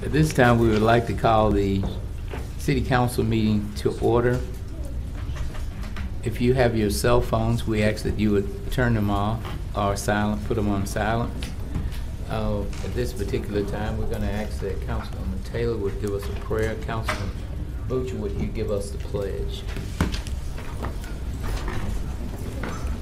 At this time, we would like to call the City Council meeting to order. If you have your cell phones, we ask that you would turn them off or silent, put them on silent. At this particular time, we're going to ask that Councilwoman Taylor would give us a prayer. Councilman Butcher, would you give us the pledge?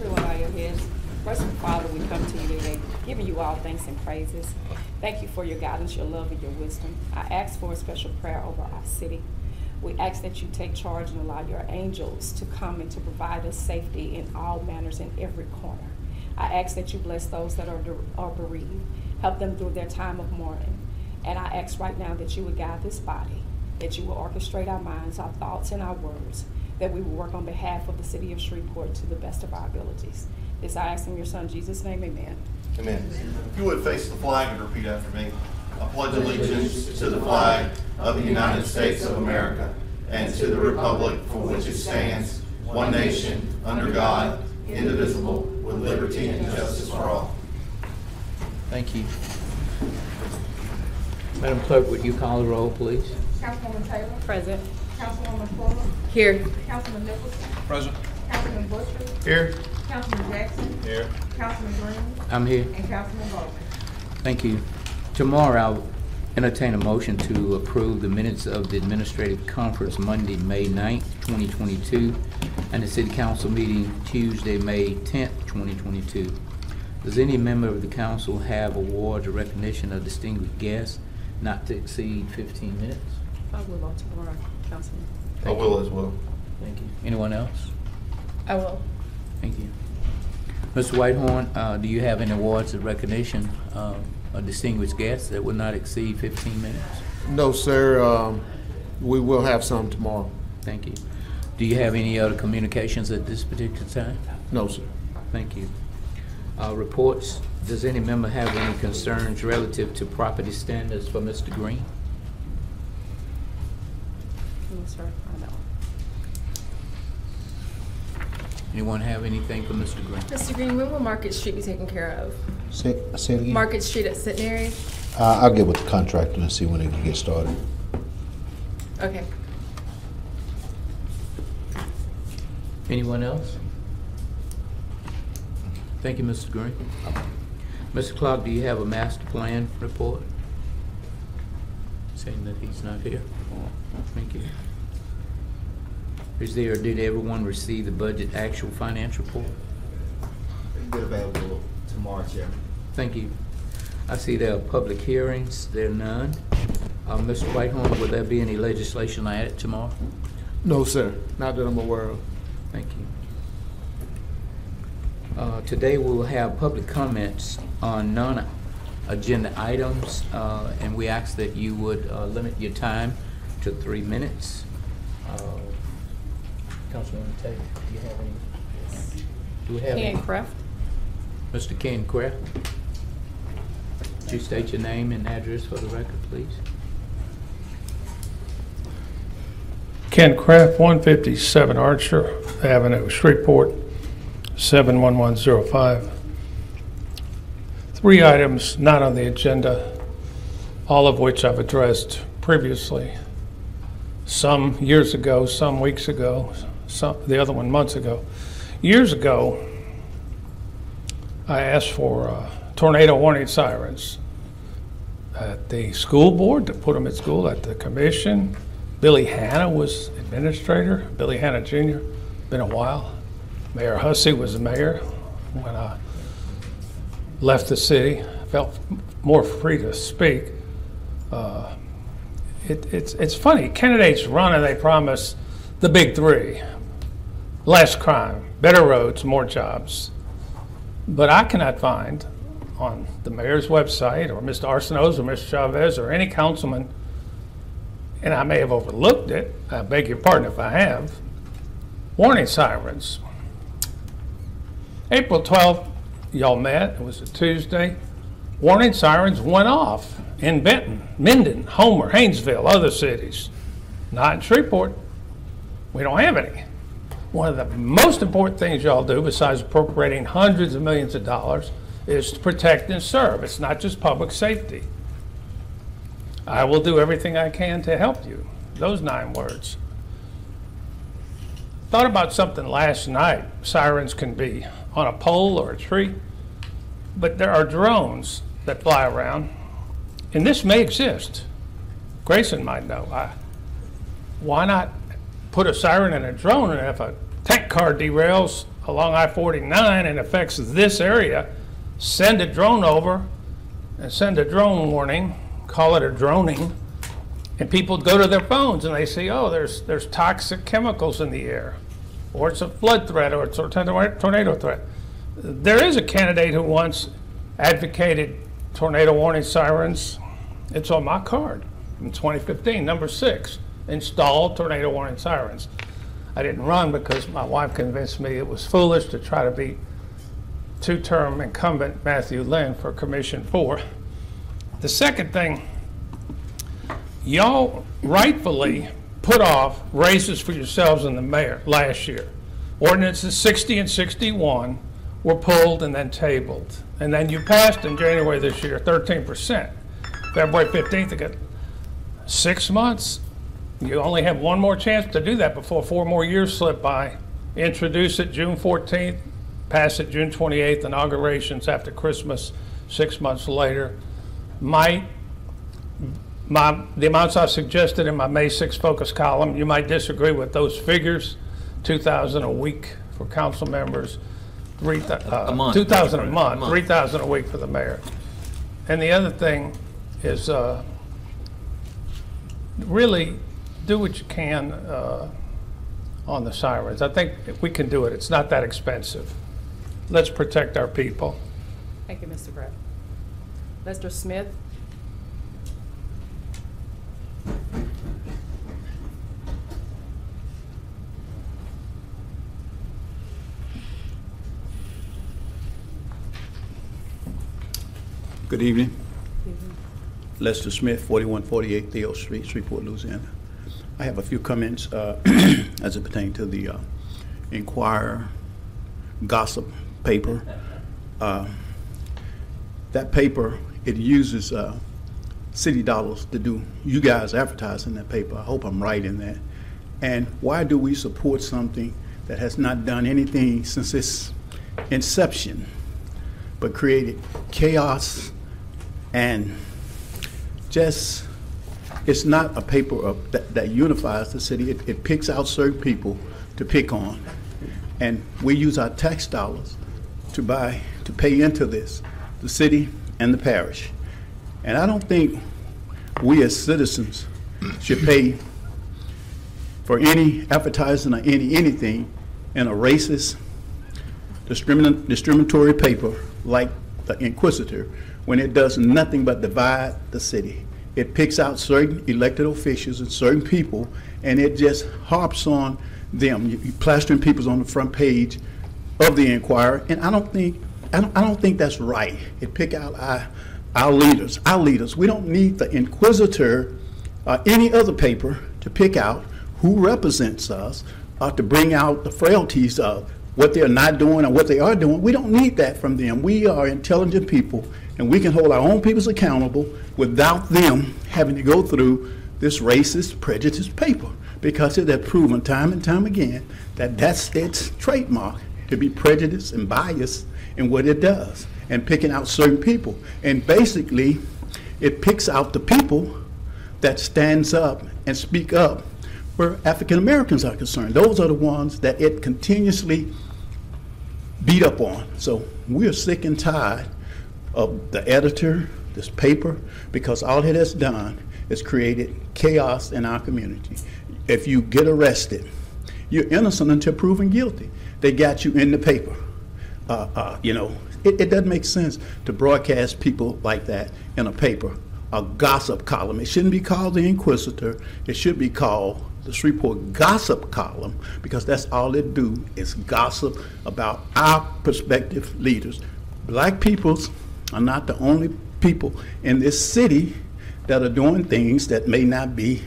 Everyone bow your heads. First and Father, we come to you today, giving you all thanks and praises. Thank you for your guidance, your love, and your wisdom. I ask for a special prayer over our city. We ask that you take charge and allow your angels to come and to provide us safety in all manners in every corner. I ask that you bless those that are bereaved, help them through their time of mourning. And I ask right now that you would guide this body, that you will orchestrate our minds, our thoughts, and our words, that we will work on behalf of the city of Shreveport to the best of our abilities. This I ask in your son Jesus' name, amen. Amen. If you would face the flag and repeat after me. I pledge allegiance to the flag of the United States of America and to the republic for which it stands, one nation, under God, indivisible, with liberty and justice for all. Thank you. Madam Clerk, would you call the roll, please? Councilwoman Taylor. Present. Councilwoman Fuller. Here. Councilman Nicholson. Present. Councilman Butcher. Here. Councilman Jackson. Here. Councilman Green. I'm here. And Councilman Bowman. Thank you. Tomorrow, I'll entertain a motion to approve the minutes of the Administrative Conference Monday, May 9th, 2022, and the City Council meeting Tuesday, May 10th, 2022. Does any member of the council have awards or recognition of distinguished guests not to exceed 15 minutes? I will on tomorrow, Councilman. I will as well. Thank you. Anyone else? I will. Thank you. Mr. Whitehorn, do you have any awards of recognition of distinguished guests that will not exceed 15 minutes? No, sir. We will have some tomorrow. Thank you. Do you have any other communications at this particular time? No, sir. Thank you. Reports. Does any member have any concerns relative to property standards for Mr. Green? Yes, sir. I know. Anyone have anything for Mr. Green? Mr. Green, when will Market Street be taken care of? Say it again? Market Street at Centenary? I'll get with the contractor and see when it can get started. Okay. Anyone else? Thank you, Mr. Green. Mr. Clark, do you have a master plan report? Saying that he's not here. Thank you. Did everyone receive the budget actual financial report? Be available tomorrow, Chairman. Thank you. I see there are public hearings. There are none. Mr. Whitehorn, will there be any legislation added tomorrow? No, sir. Not that I'm aware of. Thank you. Today we will have public comments on non-agenda items, and we ask that you would limit your time to 3 minutes. Councilwoman Taylor, do you have any? Do we have Ken any? Kraft. Mr. Ken Kraft. Would you state your name and address for the record, please? Ken Kraft, 157 Archer Avenue, Shreveport, 71105. 3 items not on the agenda, all of which I've addressed previously. Some years ago, some weeks ago, the other one months ago. Years ago, I asked for tornado warning sirens at the school board to put them at school, at the commission. Billy Hanna was administrator, Billy Hanna Jr., been a while. Mayor Hussey was the mayor when I left the city. I felt more free to speak. It's funny, candidates run and they promise the big 3. Less crime, better roads, more jobs. But I cannot find on the mayor's website or Mr. Arsenault's or Mr. Chavez or any councilman, and I may have overlooked it, I beg your pardon if I have, warning sirens. April 12th, y'all met, it was a Tuesday. Warning sirens went off in Benton, Minden, Homer, Haynesville, other cities. Not in Shreveport. We don't have any. One of the most important things y'all do, besides appropriating hundreds of millions of dollars, is to protect and serve. It's not just public safety. I will do everything I can to help you. Those 9 words. Thought about something last night. Sirens can be on a pole or a tree, but there are drones that fly around, and this may exist. Grayson might know. Why not put a siren in a drone, and if a tank car derails along I-49 and affects this area, send a drone over and send a drone warning, call it a droning, and people go to their phones and they see, oh, there's toxic chemicals in the air, or it's a flood threat, or it's a tornado threat. There is a candidate who once advocated tornado warning sirens. It's on my card in 2015, number 6, install tornado warning sirens. I didn't run because my wife convinced me it was foolish to try to beat 2-term incumbent Matthew Lynn for Commission 4. The second thing, y'all rightfully put off raises for yourselves and the mayor last year. Ordinances 60 and 61 were pulled and then tabled. And then you passed in January this year 13%. February 15th, again, 6 months. You only have one more chance to do that before 4 more years slip by. Introduce it June 14th, pass it June 28th, inaugurations after Christmas 6 months later. The amounts I suggested in my May 6th focus column, you might disagree with those figures. $2,000 a week for council members, a month. $2,000 a month, $3,000 a week for the mayor. And the other thing is really do what you can on the sirens. I think if we can do it, it's not that expensive. Let's protect our people. Thank you, Mr. Brett. Mr. Smith? Good evening. Lester Smith, 4148 Theo Street, Shreveport, Louisiana. I have a few comments as it pertains to the Inquirer gossip paper. That paper, it uses city dollars to do you guys advertising that paper. I hope I'm right in that. And why do we support something that has not done anything since its inception, but created chaos and just, it's not a paper that unifies the city. It picks out certain people to pick on. And we use our tax dollars to pay into this, the city and the parish. And I don't think we as citizens should pay for any advertising or anything in a racist, discriminatory paper like the Inquisitor, when it does nothing but divide the city. It picks out certain elected officials and certain people, and it just harps on them. You plastering people on the front page of the Inquirer, and I don't think that's right. It pick out our leaders. We don't need the Inquisitor or any other paper to pick out who represents us or to bring out the frailties of what they're not doing or what they are doing. We don't need that from them. We are intelligent people, and we can hold our own peoples accountable without them having to go through this racist, prejudiced paper, because it has proven time and time again that that's its trademark, to be prejudiced and biased in what it does, and picking out certain people. And basically, it picks out the people that stands up and speak up where African Americans are concerned. Those are the ones that it continuously beat up on. So we're sick and tired of the editor, this paper, because all it has done is created chaos in our community. If you get arrested, you're innocent until proven guilty. They got you in the paper. It doesn't make sense to broadcast people like that in a paper, a gossip column. It shouldn't be called the Inquisitor. It should be called the Shreveport Gossip Column, because that's all it do is gossip about our prospective leaders. Black peoples are not the only people in this city that are doing things that may not be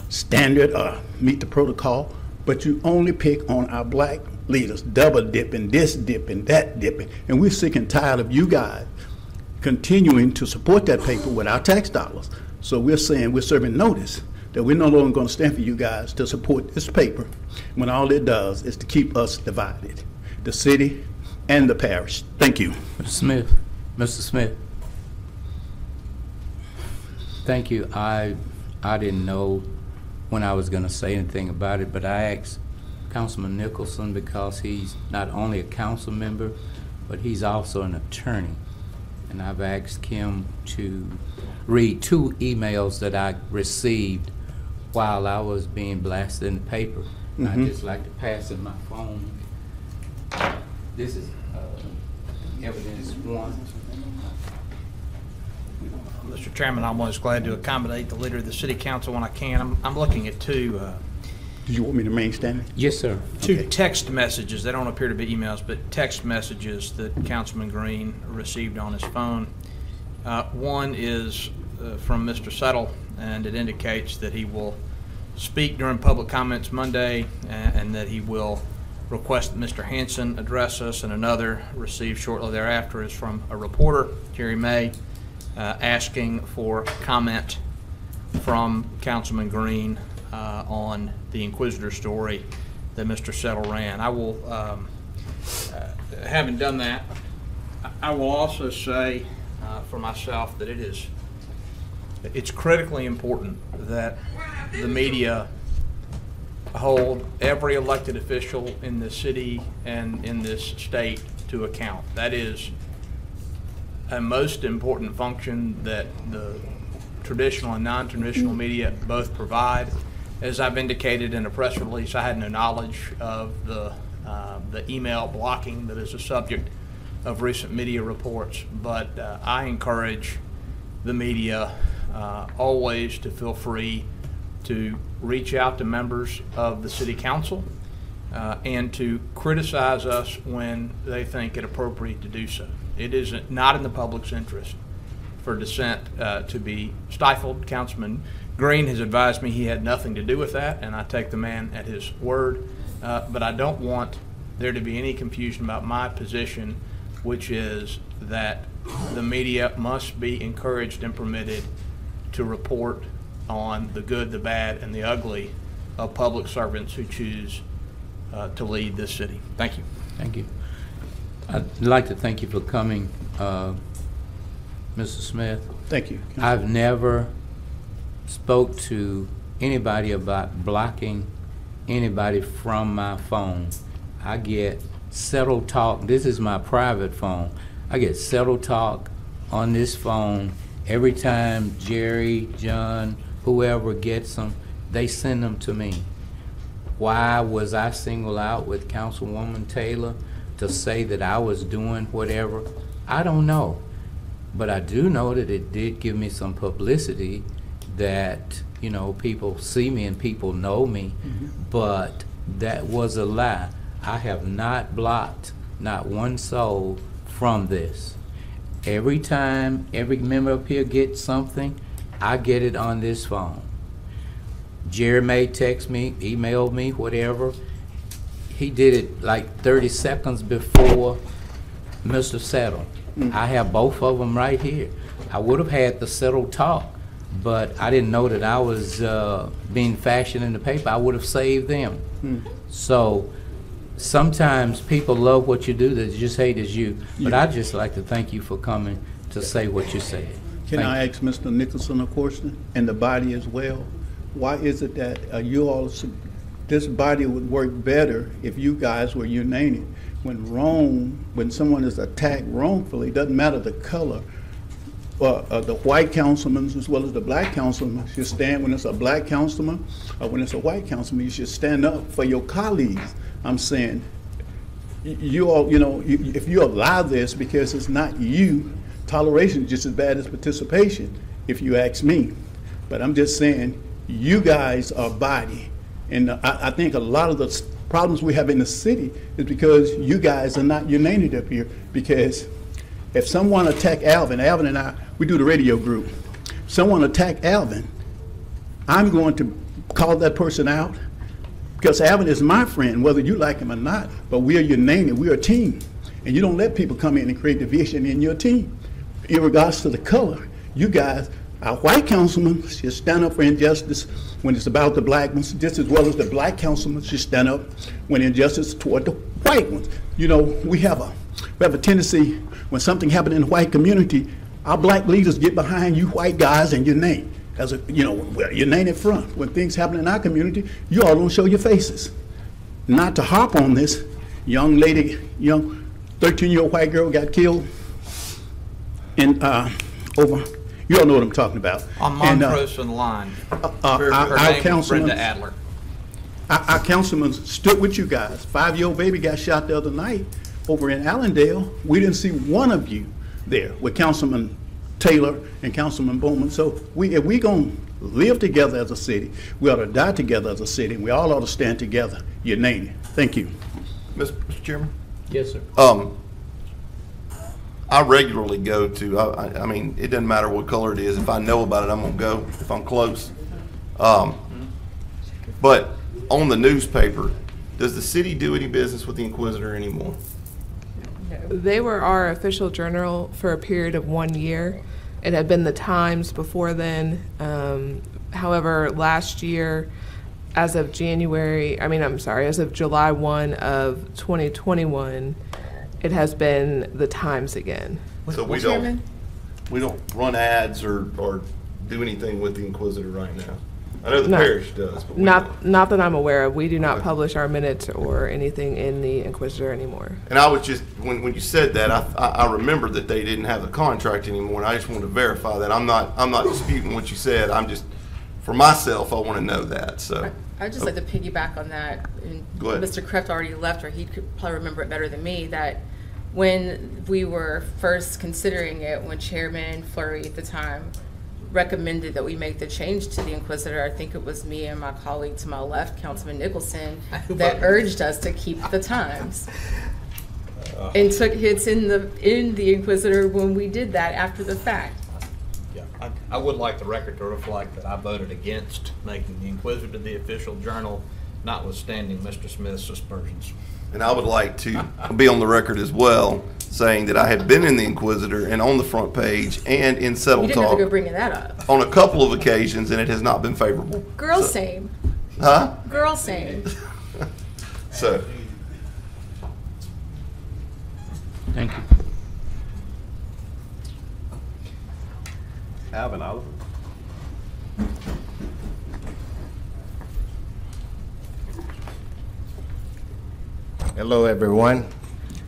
standard or meet the protocol, but you only pick on our black leaders, double dipping, this dipping, that dipping, and we're sick and tired of you guys continuing to support that paper with our tax dollars. So we're saying, we're serving notice that we're no longer going to stand for you guys to support this paper when all it does is to keep us divided, the city and the parish. Thank you. Mr. Smith. Mr. Smith. Thank you. I didn't know when I was going to say anything about it, but I asked Councilman Nicholson because he's not only a council member, but he's also an attorney. And I've asked him to read 2 emails that I received while I was being blasted in the paper. And I'd just like to pass in my phone. This is evidence 1. Mr. Chairman, I'm always glad to accommodate the leader of the city council when I can. I'm looking at 2 Do you want me to remain standing? Yes, sir. 2 text messages. They don't appear to be emails, but text messages that Councilman Green received on his phone. One is from Mr. Settle, and it indicates that he will speak during public comments Monday, and that he will request that Mr. Hanson address us. And another received shortly thereafter is from a reporter, Jerry May, asking for comment from Councilman Green on the Inquisitor story that Mr. Settle ran. I will, having done that, I will also say for myself that it's critically important that the media hold every elected official in the city and in this state to account. That is a most important function that the traditional and non-traditional media both provide. As I've indicated in a press release, I had no knowledge of the email blocking that is a subject of recent media reports, but I encourage the media always to feel free to reach out to members of the city council and to criticize us when they think it appropriate to do so. It is not in the public's interest for dissent to be stifled. Councilman Green has advised me he had nothing to do with that, and I take the man at his word. But I don't want there to be any confusion about my position, which is that the media must be encouraged and permitted to report on the good, the bad, and the ugly of public servants who choose to lead this city. Thank you. Thank you. I'd like to thank you for coming, Mr. Smith. Thank you. I've never spoke to anybody about blocking anybody from my phone. I get settle talk. This is my private phone. I get settle talk on this phone every time Jerry, John, whoever gets them, they send them to me. Why was I singled out with Councilwoman Taylor to say that I was doing whatever? I don't know. But I do know that it did give me some publicity that, you know, people see me and people know me. But that was a lie. I have not blocked not one soul from this. Every time every member up here gets something, I get it on this phone. Jerry may text me, email me, whatever. He did it like 30 seconds before Mr. Settle. I have both of them right here. I would have had the Settle talk, but I didn't know that I was being fashioned in the paper. I would have saved them. So sometimes people love what you do, they just hate as you. But I'd just like to thank you for coming to say what you said. Can I ask Mr. Nicholson a question, and the body as well? Why is it that you all, this body would work better if you guys were united? When someone is attacked wrongfully, it doesn't matter the color. The white councilmen as well as the black councilmen should stand. When it's a black councilman or when it's a white councilman, you should stand up for your colleagues. I'm saying, you all, you know, if you allow this because it's not you, toleration is just as bad as participation, if you ask me. But I'm just saying, you guys are body. And I think a lot of the problems we have in the city is because you guys are not united up here. Because if someone attack Alvin and I, we do the radio group. If someone attack Alvin, I'm going to call that person out because Alvin is my friend, whether you like him or not. But we are united, we are a team. And you don't let people come in and create division in your team. In regards to the color, you guys Our white councilmen should stand up for injustice when it's about the black ones, just as well as the black councilmen should stand up when injustice toward the white ones. You know, we have a tendency when something happens in the white community, our black leaders get behind you white guys and your name. As a, you know, your name in front. When things happen in our community, you all don't show your faces. Not to harp on this, young 13-year-old white girl got killed in over. You all know what I'm talking about. On Montrose and Line. Her name is Brenda Adler. Our councilman stood with you guys. 5-year-old baby got shot the other night over in Allendale. We didn't see one of you there with Councilman Taylor and Councilman Bowman. So if we gonna live together as a city, we ought to die together as a city, and we all ought to stand together. Unanimous. Thank you. Mr. Chairman? Yes, sir. I regularly go to, I mean, it doesn't matter what color it is. If I know about it, I'm gonna go if I'm close. But on the newspaper, does the city do any business with the Inquisitor anymore? They were our official journal for a period of 1 year. It had been the Times before then. However, last year, as of July 1 of 2021, it has been the Times again. So we don't run ads or do anything with the Inquisitor right now. I know the parish does, but we don't. Not that I'm aware of. We do not publish our minutes or anything in the Inquisitor anymore. And I was just, when you said that, I remembered that they didn't have the contract anymore, and I just wanted to verify that. I'm not disputing what you said. I'm just, for myself, I want to know that. So I'd just like to piggyback on that. And go ahead. Mr. Kreft already left, or he could probably remember it better than me, that when we were first considering it, when Chairman Fleury at the time recommended that we make the change to the Inquisitor, I think it was me and my colleague to my left, Councilman Nicholson, that urged us to keep the Times. And took hits in the Inquisitor when we did that after the fact. Yeah, I would like the record to reflect that I voted against making the Inquisitor the official journal, notwithstanding Mr. Smith's aspersions. And I would like to be on the record as well, saying that I have been in the Inquisitor and on the front page and in Settle You didn't have Talk to go bringing that up. on a couple of occasions, and it has not been favorable. Girl same. Huh? Girl same. So, Thank you. Alvin Oliver. Hello, everyone.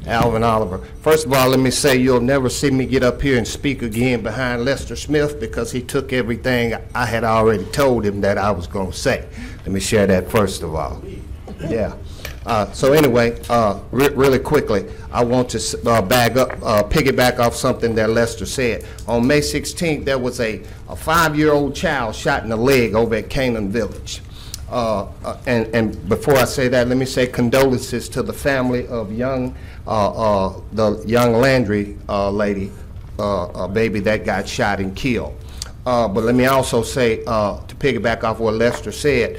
Alvin Oliver. First of all, let me say you'll never see me get up here and speak again behind Lester Smith because he took everything I had already told him that I was going to say. Let me share that first of all. Yeah. So anyway, really quickly, I want to piggyback off something that Lester said. On May 16th, there was a 5-year-old child shot in the leg over at Canaan Village. And before I say that, let me say condolences to the family of the young Landry lady, baby that got shot and killed. But let me also say, to piggyback off what Lester said,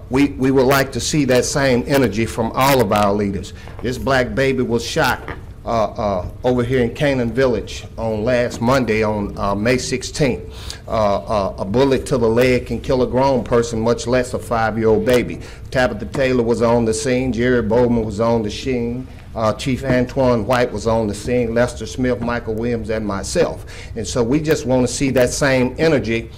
we would like to see that same energy from all of our leaders. This black baby was shot over here in Canaan Village on last Monday on May 16th. A bullet to the leg can kill a grown person, much less a 5-year-old baby. Tabitha Taylor was on the scene. Jerry Bowman was on the scene. Chief Antoine White was on the scene, Lester Smith, Michael Williams, and myself. And so we just want to see that same energy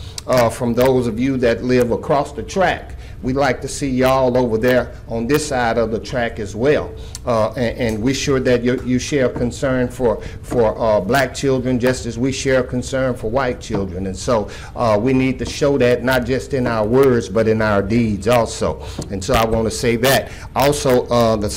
from those of you that live across the track. We'd like to see y'all over there on this side of the track as well. And we're sure that you share concern for black children just as we share concern for white children. And so we need to show that not just in our words, but in our deeds also. And so I want to say that. Also, the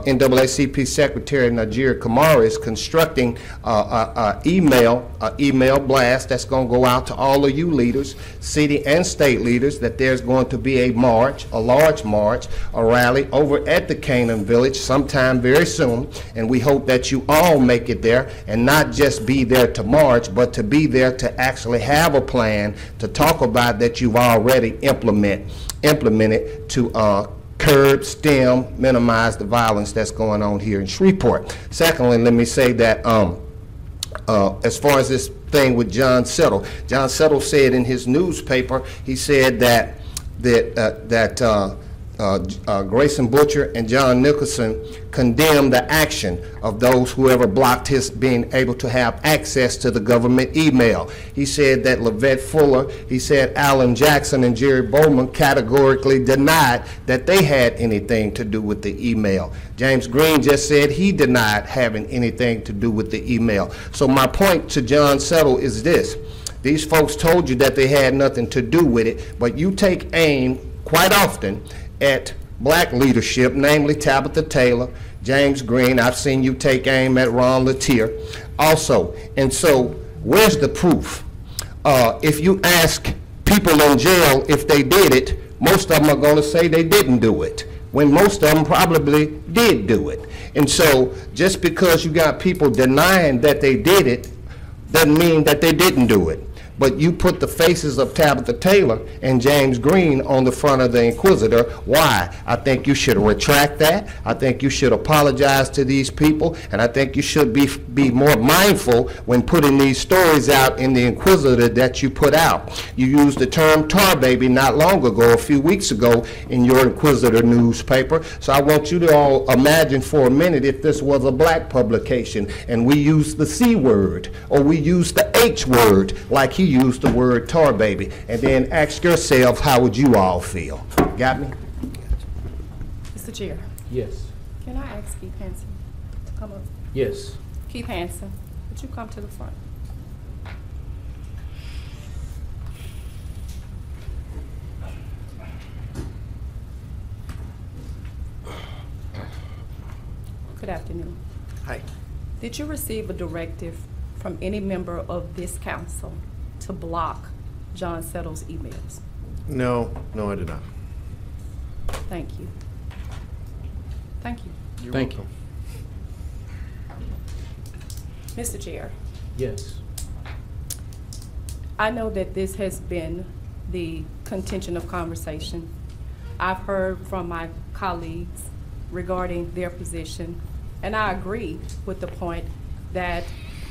NAACP Secretary Najir Kamara is constructing an email blast that's going to go out to all of you leaders, city and state leaders, that there's going to be a large march, a rally over at the Canaan Village sometime very soon, and we hope that you all make it there, and not just be there to march, but to be there to actually have a plan to talk about that you've already implemented to curb, stem, minimize the violence that's going on here in Shreveport. Secondly, let me say that as far as this thing with John Settle. John Settle said in his newspaper, he said that Grayson Butcher and John Nicholson condemned the action of those whoever blocked his being able to have access to the government email. He said that Lavette Fuller, he said Alan Jackson and Jerry Bowman categorically denied that they had anything to do with the email. James Green just said he denied having anything to do with the email. So my point to John Settle is this. These folks told you that they had nothing to do with it, but you take aim quite often at black leadership, namely Tabitha Taylor, James Green. I've seen you take aim at Ron Latier also. And so where's the proof? If you ask people in jail if they did it, most of them are going to say they didn't do it, when most of them probably did do it. And so just because you got people denying that they did it doesn't mean that they didn't do it. But you put the faces of Tabitha Taylor and James Green on the front of the Inquisitor. Why? I think you should retract that. I think you should apologize to these people, and I think you should be more mindful when putting these stories out in the Inquisitor that you put out. You used the term tar baby not long ago, a few weeks ago, in your Inquisitor newspaper. So I want you to all imagine for a minute if this was a black publication and we used the C word or we used the H word like he used the word tar baby, and then ask yourself, how would you all feel? Got me? Mr. Chair, Yes. can I ask Keith Hansen to come up? Yes. Keith Hansen, would you come to the front? Good afternoon. Hi. Did you receive a directive from any member of this council to block John Settle's emails? No, I did not. Thank you. Thank you. Thank you. Mr. Chair, Yes. I know that this has been the contention of conversation. I've heard from my colleagues regarding their position, and I agree with the point that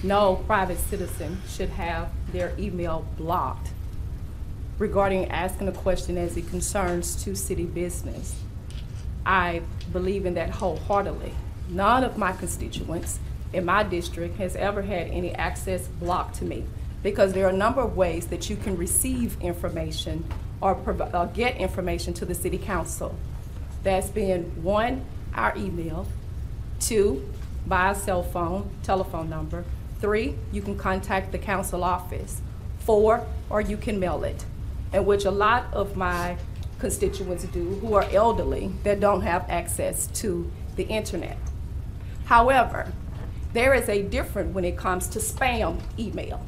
no private citizen should have their email blocked regarding asking a question as it concerns to city business. I believe in that wholeheartedly. None of my constituents in my district has ever had any access blocked to me, because there are a number of ways that you can receive information or get information to the city council. That's been 1, our email, 2, by a cell phone, telephone number, 3, you can contact the council office, 4, or you can mail it, and which a lot of my constituents do who are elderly that don't have access to the internet. However, there is a difference when it comes to spam email,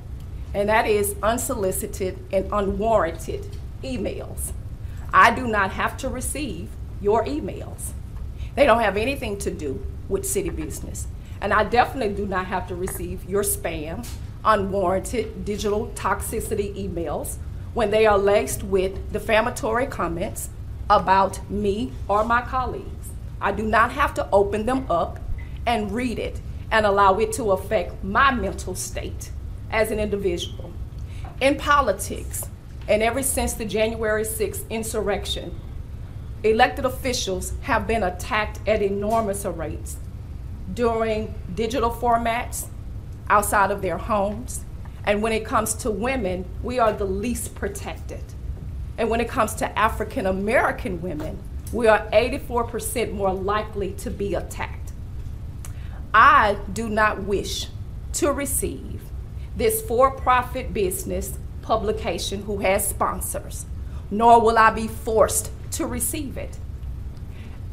and that is unsolicited and unwarranted emails. I do not have to receive your emails. They don't have anything to do with city business. And I definitely do not have to receive your spam, unwarranted digital toxicity emails when they are laced with defamatory comments about me or my colleagues. I do not have to open them up and read it and allow it to affect my mental state as an individual. In politics, and ever since the January 6th insurrection, elected officials have been attacked at enormous rates during digital formats, outside of their homes. And when it comes to women, we are the least protected. And when it comes to African American women, we are 84% more likely to be attacked. I do not wish to receive this for-profit business publication who has sponsors, nor will I be forced to receive it.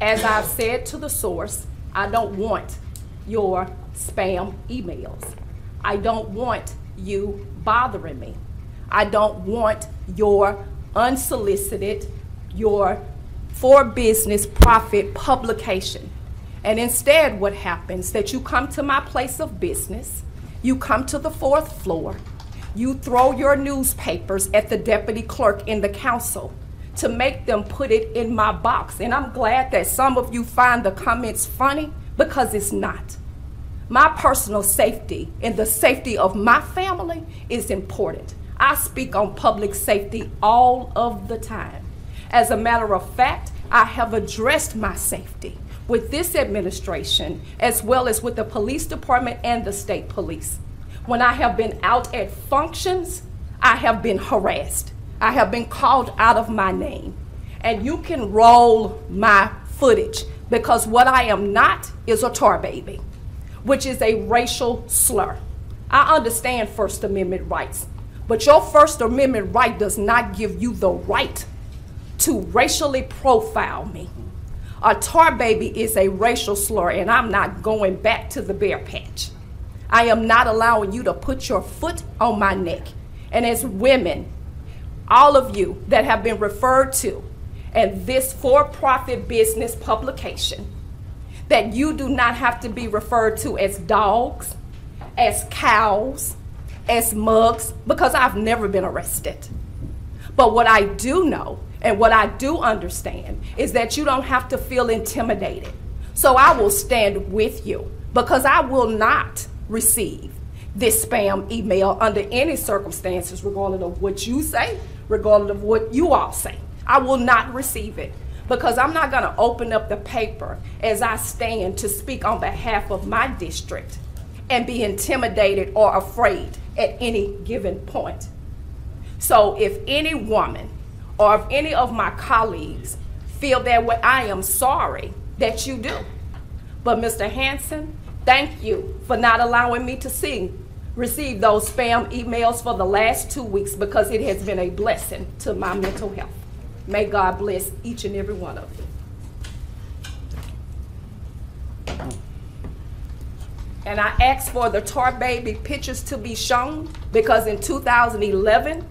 As I've said to the source, I don't want your spam emails. I don't want you bothering me. I don't want your unsolicited, your for business profit publication. And instead what happens that you come to my place of business, you come to the 4th floor, you throw your newspapers at the deputy clerk in the council to make them put it in my box. And I'm glad that some of you find the comments funny, because it's not. My personal safety and the safety of my family is important. I speak on public safety all of the time. As a matter of fact, I have addressed my safety with this administration as well as with the police department and the state police. When I have been out at functions, I have been harassed. I have been called out of my name. And you can roll my footage because what I am not is a tar baby, which is a racial slur. I understand First Amendment rights, but your First Amendment right does not give you the right to racially profile me. A tar baby is a racial slur, and I'm not going back to the bare patch. I am not allowing you to put your foot on my neck. And as women, all of you that have been referred to in this for-profit business publication, that you do not have to be referred to as dogs, as cows, as mugs, because I've never been arrested. But what I do know and what I do understand is that you don't have to feel intimidated. So I will stand with you because I will not receive this spam email under any circumstances, regardless of what you say, regardless of what you all say. I will not receive it because I'm not going to open up the paper as I stand to speak on behalf of my district and be intimidated or afraid at any given point. So if any woman or if any of my colleagues feel that way, I am sorry that you do. But Mr. Hanson, thank you for not allowing me to receive those spam emails for the last 2 weeks because it has been a blessing to my mental health. May God bless each and every one of you. And I asked for the tar baby pictures to be shown because in 2011,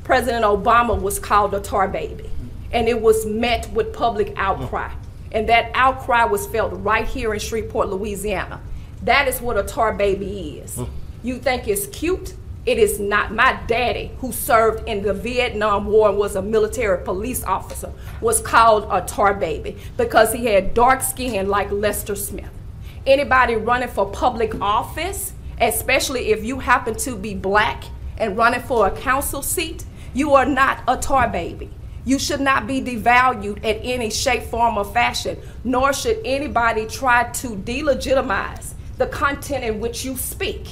President Obama was called a tar baby, and it was met with public outcry. And that outcry was felt right here in Shreveport, Louisiana. That is what a tar baby is. You think it's cute? It is not. My daddy, who served in the Vietnam War and was a military police officer, was called a tar baby because he had dark skin like Lester Smith. Anybody running for public office, especially if you happen to be black and running for a council seat, you are not a tar baby. You should not be devalued at any shape, form, or fashion, nor should anybody try to delegitimize the content in which you speak.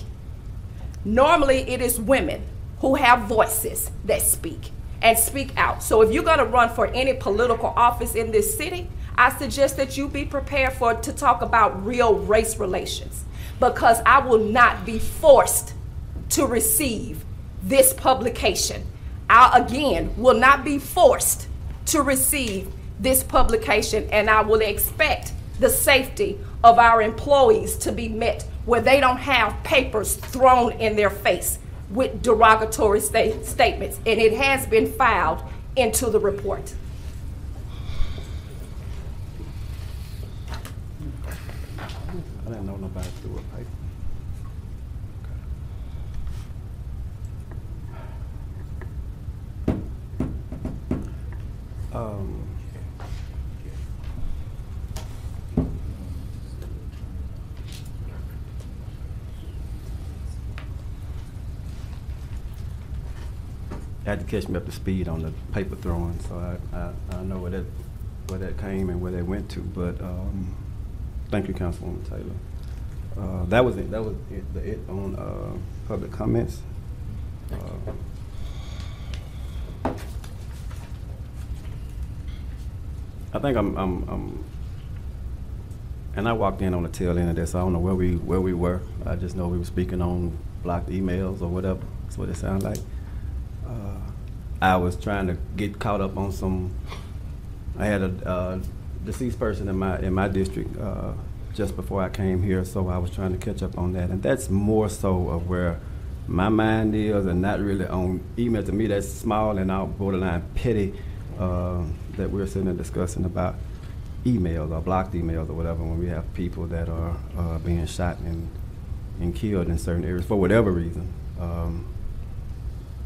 Normally, it is women who have voices that speak and speak out. So if you're going to run for any political office in this city, I suggest that you be prepared to talk about real race relations, because I will not be forced to receive this publication. I, again, will not be forced to receive this publication, and I will expect the safety of our employees to be met where they don't have papers thrown in their face with derogatory statements, and it has been filed into the report. I didn't know nobody threw a paper. Had to catch me up to speed on the paper throwing, so I know where that came and where they went to. But thank you, Councilwoman Taylor. That was it. That was it on public comments. I think I'm and I walked in on the tail end of this. So I don't know where we were. I just know we were speaking on blocked emails or whatever. That's what it sounded like. I was trying to get caught up on some. I had a deceased person in my district just before I came here, so I was trying to catch up on that, and that's more so of where my mind is, and not really on email. To me, that's small and out borderline petty that we're sitting and discussing about emails or blocked emails or whatever when we have people that are being shot and killed in certain areas for whatever reason.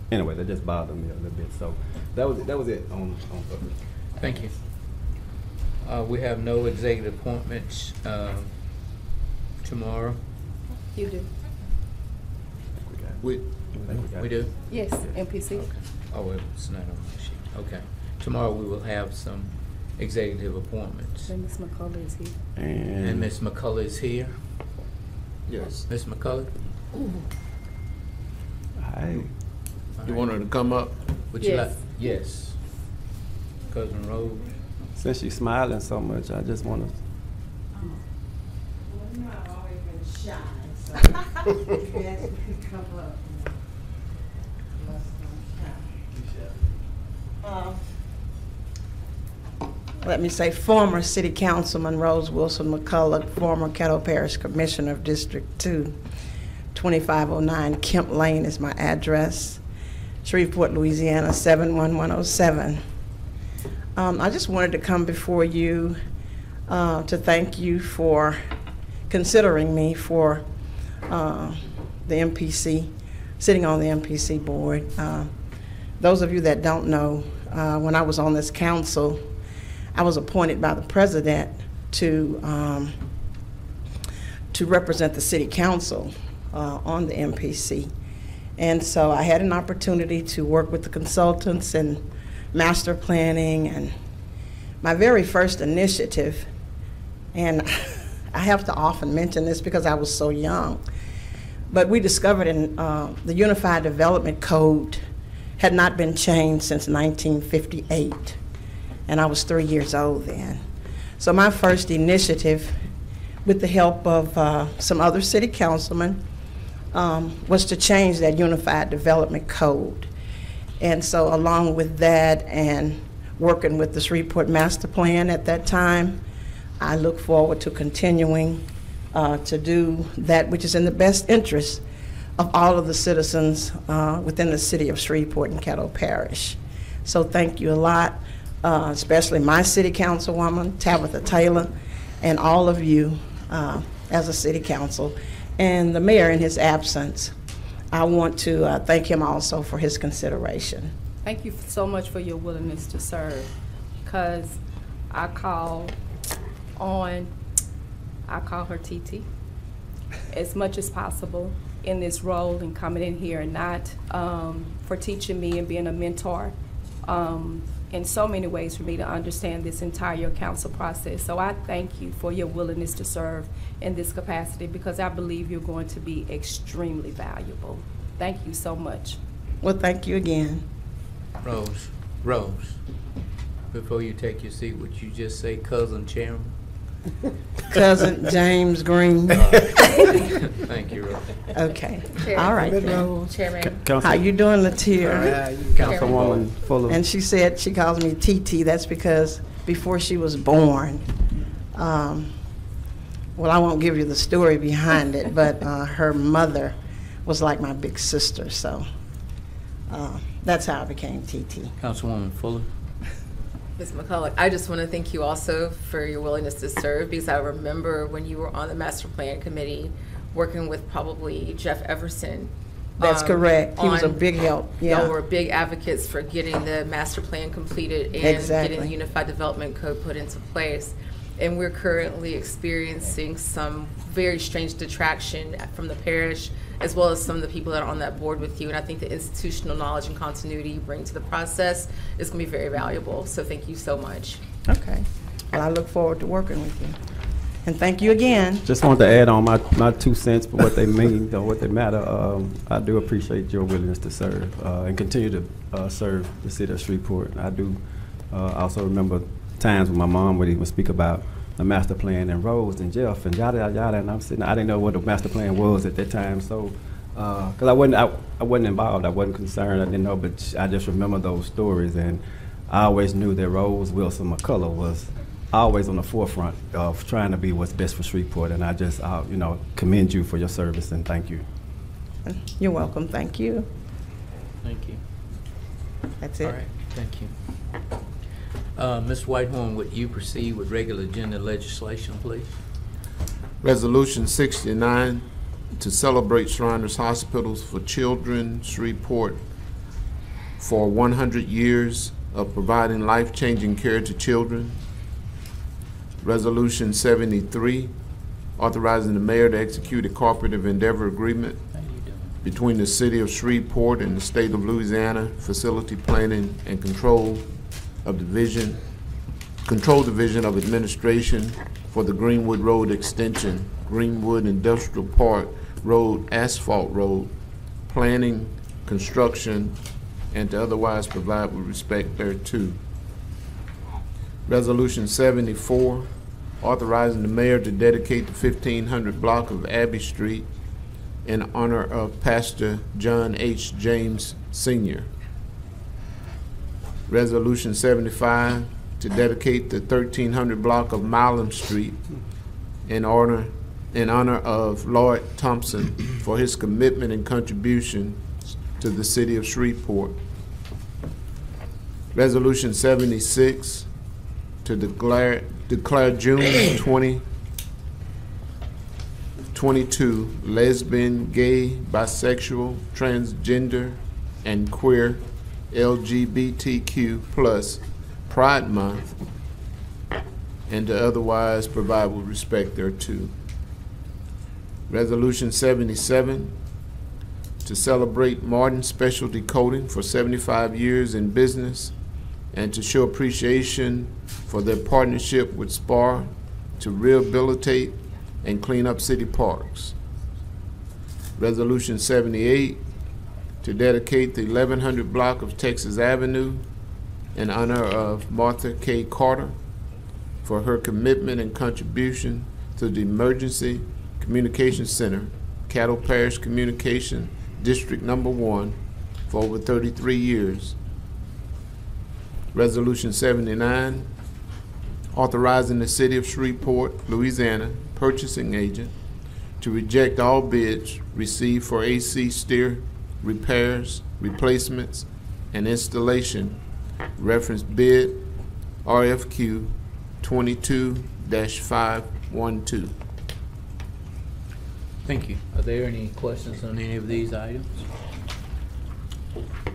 Anyway, that just bothered me a little bit. So that was it on public. Thank you. We have no executive appointments tomorrow. You do. We, We do? Yes, MPC. Oh, it's not on the sheet. Okay. Tomorrow we will have some executive appointments. And Ms. McCullough is here. And Ms. McCullough is here. yes. Ms. McCullough, Hi. You want her to come up? would you like? Yes. Yes. Cousin Rose. Since she's smiling so much, I just want to. Let me say, former City Councilman Rose Wilson McCullough, former Caddo Parish Commissioner of District 2, 2509 Kemp Lane is my address, Shreveport, Louisiana, 71107. I just wanted to come before you to thank you for considering me for the MPC, sitting on the MPC board. Those of you that don't know, when I was on this council, I was appointed by the president to represent the city council on the MPC. And so I had an opportunity to work with the consultants and master planning, and my very first initiative, and I have to often mention this because I was so young, but we discovered in the Unified Development Code had not been changed since 1958, and I was 3 years old then. So my first initiative, with the help of some other city councilmen, was to change that Unified Development Code. And so along with that and working with the Shreveport Master Plan at that time, I look forward to continuing to do that which is in the best interest of all of the citizens within the city of Shreveport and Caddo Parish. So thank you a lot, especially my city councilwoman, Tabitha Taylor, and all of you as a city council, and the mayor in his absence. I want to thank him also for his consideration. Thank you so much for your willingness to serve, because I call her TT as much as possible in this role and coming in here, and not for teaching me and being a mentor in so many ways for me to understand this entire council process. So I thank you for your willingness to serve in this capacity, because I believe you're going to be extremely valuable. Thank you so much. Well, thank you again. Rose, before you take your seat, would you just say cousin chairman? Cousin James Green. Thank you, Rose. Okay. Chairman. All right. Rose. Chairman. How you doing, Latia? Councilwoman Fuller. And she said she calls me TT. That's because before she was born, well, I won't give you the story behind it, but her mother was like my big sister, so that's how I became TT. Councilwoman Fuller. Ms. McCullough, I just want to thank you also for your willingness to serve, because I remember when you were on the master plan committee working with probably Jeff Everson. That's correct. He was a big help. Yeah. Y'all were big advocates for getting the master plan completed and Exactly. getting the Unified Development Code put into place. And we're currently experiencing some very strange detraction from the parish, as well as some of the people that are on that board with you. And I think the institutional knowledge and continuity you bring to the process is going to be very valuable. So thank you so much. Okay. Well, I look forward to working with you. And thank you again. Just wanted to add on my 2 cents for what they mean or what they matter. I do appreciate your willingness to serve and continue to serve the city of Shreveport. I do also remember times when my mom would even speak about the master plan and Rose and Jeff and yada yada yada, and I'm sitting. I didn't know what the master plan was at that time, so because I wasn't involved, I wasn't concerned, I didn't know, but I just remember those stories, and I always knew that Rose Wilson McCullough was always on the forefront of trying to be what's best for Shreveport, and I just commend you for your service and thank you. You're welcome. Thank you. Thank you. That's it. All right, thank you. Ms. Whitehorn, would you proceed with regular agenda legislation, please? Resolution 69 to celebrate Shriners Hospitals for Children, Shreveport, for 100 years of providing life-changing care to children. Resolution 73 authorizing the mayor to execute a cooperative endeavor agreement between the city of Shreveport and the state of Louisiana Facility Planning and Control Division of Administration for the Greenwood Road Extension, Greenwood Industrial Park Road, Asphalt Road, planning, construction, and to otherwise provide with respect thereto. Resolution 74, authorizing the mayor to dedicate the 1500 block of Abbey Street in honor of Pastor John H. James Sr. Resolution 75, to dedicate the 1300 block of Milam Street in honor of Lloyd Thompson for his commitment and contribution to the city of Shreveport. Resolution 76, to declare June 2022 lesbian, gay, bisexual, transgender, and queer LGBTQ plus Pride Month, and to otherwise provide with respect thereto. Resolution 77, to celebrate Martin Specialty Coating for 75 years in business and to show appreciation for their partnership with SPAR to rehabilitate and clean up city parks. Resolution 78, to dedicate the 1100 block of Texas Avenue in honor of Martha K. Carter for her commitment and contribution to the Emergency Communication Center, Cattle Parish Communication District Number 1 for over 33 years. Resolution 79, authorizing the city of Shreveport, Louisiana, purchasing agent to reject all bids received for AC steer repairs, replacements, and installation, reference bid RFQ 22-512. Thank you. Are there any questions on any of these items?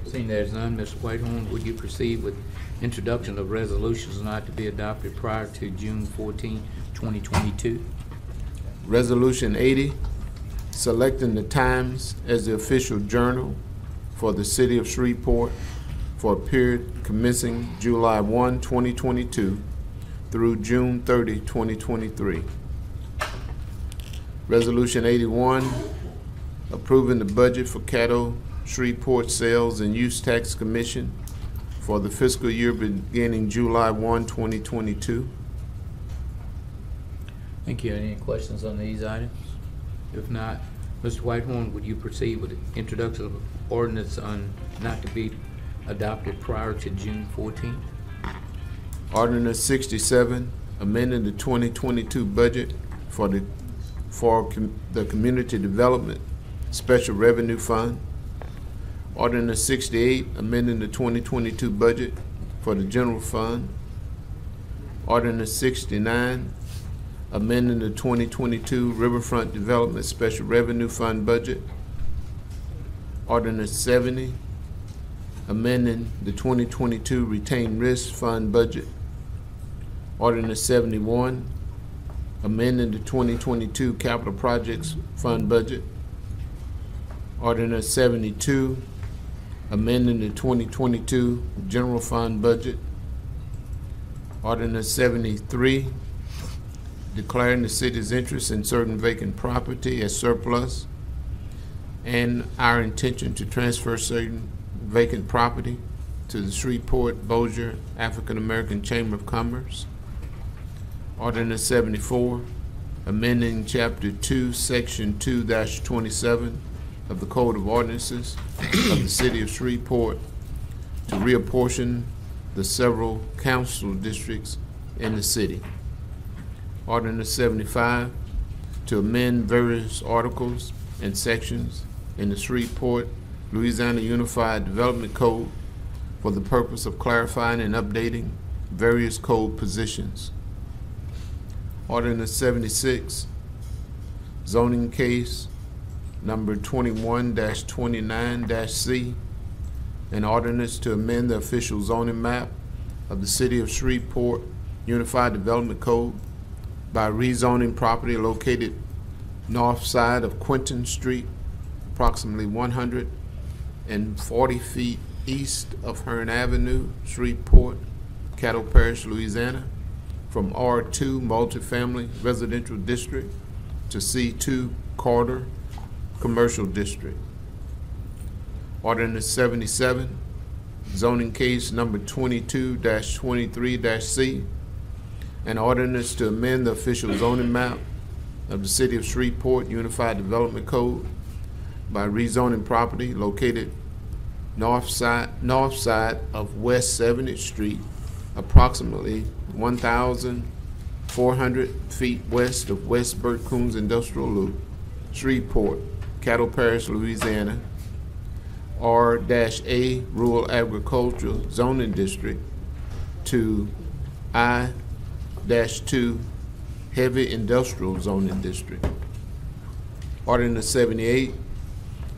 Seeing there's none, Mr. Whitehorn, would you proceed with introduction of resolutions not to be adopted prior to June 14, 2022? Resolution 80, selecting the Times as the official journal for the city of Shreveport for a period commencing July 1, 2022 through June 30, 2023. Resolution 81, approving the budget for Caddo Shreveport Sales and Use Tax Commission for the fiscal year beginning July 1, 2022. Thank you. Any questions on these items? If not, Mr. Whitehorn, would you proceed with the introduction of ordinance on not to be adopted prior to June 14th? Ordinance 67, amending the 2022 budget for the Community Development Special Revenue Fund. Ordinance 68, amending the 2022 budget for the General Fund. Ordinance 69, amending the 2022 Riverfront Development Special Revenue Fund budget. Ordinance 70, amending the 2022 Retained Risk Fund budget. Ordinance 71, amending the 2022 Capital Projects Fund budget. Ordinance 72, amending the 2022 General Fund budget. Ordinance 73, declaring the city's interest in certain vacant property as surplus and our intention to transfer certain vacant property to the Shreveport Bossier African American Chamber of Commerce. Ordinance 74, amending Chapter 2, Section 2-27 of the Code of Ordinances of the City of Shreveport to reapportion the several council districts in the city. Ordinance 75, to amend various articles and sections in the Shreveport, Louisiana Unified Development Code for the purpose of clarifying and updating various code positions. Ordinance 76, zoning case number 21-29-C, an ordinance to amend the official zoning map of the City of Shreveport Unified Development Code by rezoning property located north side of Quinton Street, approximately 140 feet east of Hearn Avenue, Shreveport, Caddo Parish, Louisiana, from R2 multifamily residential district to C2 corridor commercial district. Ordinance 77, zoning case number 22-23-C, an ordinance to amend the official zoning map of the City of Shreveport Unified Development Code by rezoning property located north side of West 70th Street, approximately 1,400 feet west of West Burt Coons Industrial Loop, Shreveport, Caddo Parish, Louisiana, R-A Rural Agricultural Zoning District to I-2 Heavy Industrial Zoning District. Ordinance 78,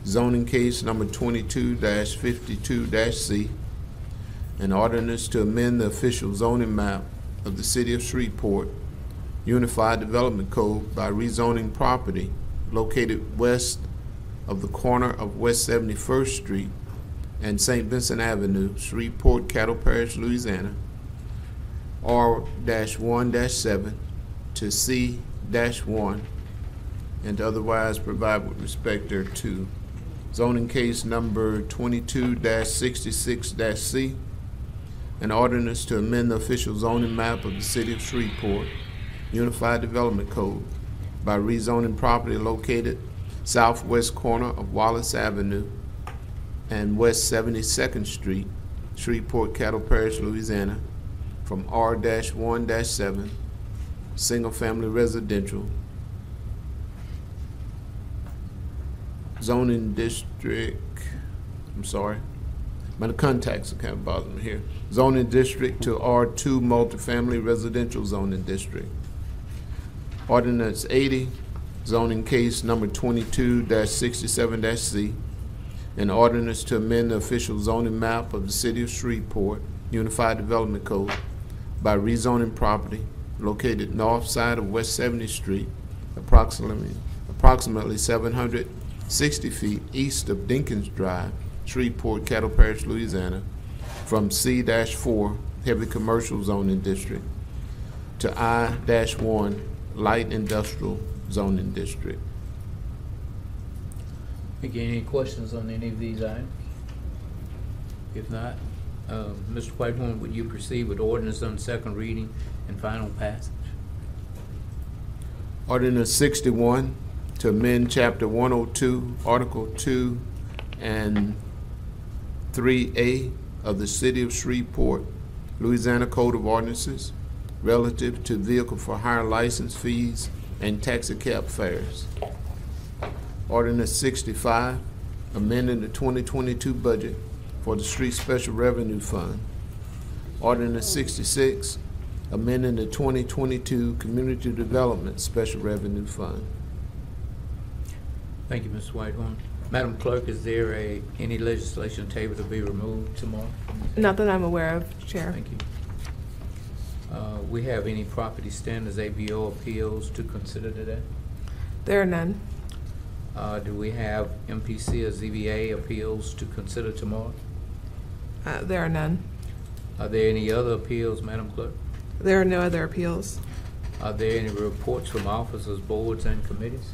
zoning case number 22-52-C, an ordinance to amend the official zoning map of the City of Shreveport Unified Development Code by rezoning property located west of the corner of West 71st Street and St. Vincent Avenue, Shreveport, Caddo Parish, Louisiana, R-1-7 to C-1, and to otherwise provide with respect thereto. Zoning case number 22-66-C, an ordinance to amend the official zoning map of the City of Shreveport Unified Development Code by rezoning property located southwest corner of Wallace Avenue and West 72nd Street, Shreveport, Caddo Parish, Louisiana, from R-1-7, single-family residential, zoning district, my contacts are kind of bothering me here. Zoning district to R2 multifamily residential zoning district. Ordinance 80, zoning case number 22-67-C, an ordinance to amend the official zoning map of the City of Shreveport Unified Development Code by rezoning property located north side of West 70th Street, approximately 760 feet east of Dinkins Drive, Shreveport, Caddo Parish, Louisiana, from C-4 Heavy Commercial Zoning District to I-1 Light Industrial Zoning District. Again, any questions on any of these items? If not, Mr. Whitehorn, would you proceed with ordinance on second reading and final passage? Ordinance 61 to amend Chapter 102, Article 2 and 3A of the City of Shreveport, Louisiana Code of Ordinances relative to vehicle for hire license fees and taxi cab fares. Ordinance 65, amending the 2022 budget for the Street Special Revenue Fund. Ordinance 66, amending the 2022 Community Development Special Revenue Fund. Thank you, Mr. Whitehorn. Madam Clerk, is there any legislation table to be removed tomorrow? Not that I'm aware of, Chair. Thank you. We have any property standards ABO appeals to consider today? There are none. Do we have MPC or ZBA appeals to consider tomorrow? There are none. Are there any other appeals, Madam Clerk? There are no other appeals. Are there any reports from officers, boards, and committees?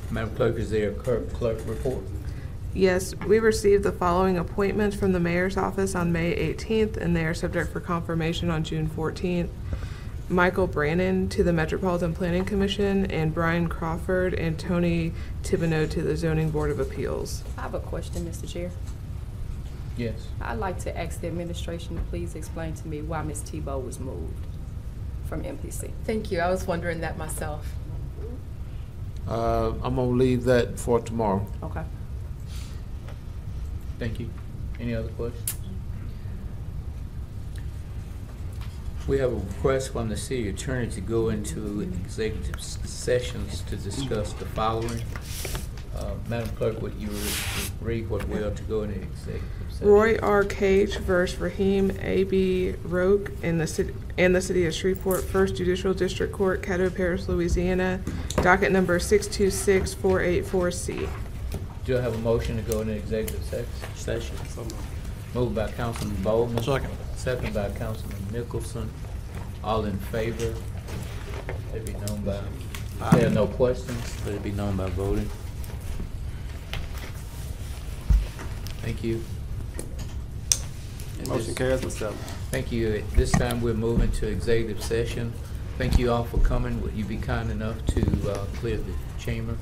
Madam Clerk, is there a clerk report? Yes, we received the following appointments from the Mayor's Office on May 18th, and they are subject for confirmation on June 14th. Michael Brannon to the Metropolitan Planning Commission, and Brian Crawford and Tony Thibodeau to the Zoning Board of Appeals. I have a question, Mr. Chair. Yes. I'd like to ask the administration to please explain to me why Ms. Tebow was moved from MPC. Thank you. I was wondering that myself. I'm gonna leave that for tomorrow. Okay. Thank you. Any other questions? We have a request from the city attorney to go into executive sessions to discuss the following. Madam Clerk, would you read what we are to go into executive session? Roy R. Cage versus Raheem A.B. Roque in the city of Shreveport, First Judicial District Court, Caddo Parish, Louisiana, docket number 626484C. Do I have a motion to go into executive session? Moved by Councilman Bowman. Second. Second by Councilman Nicholson. All in favor? Let it be known by, there are no questions, let it be known by voting. Thank you. And Motion this- carries with 7. Thank you. At this time, we're moving to executive session. Thank you all for coming. Would you be kind enough to clear the chamber?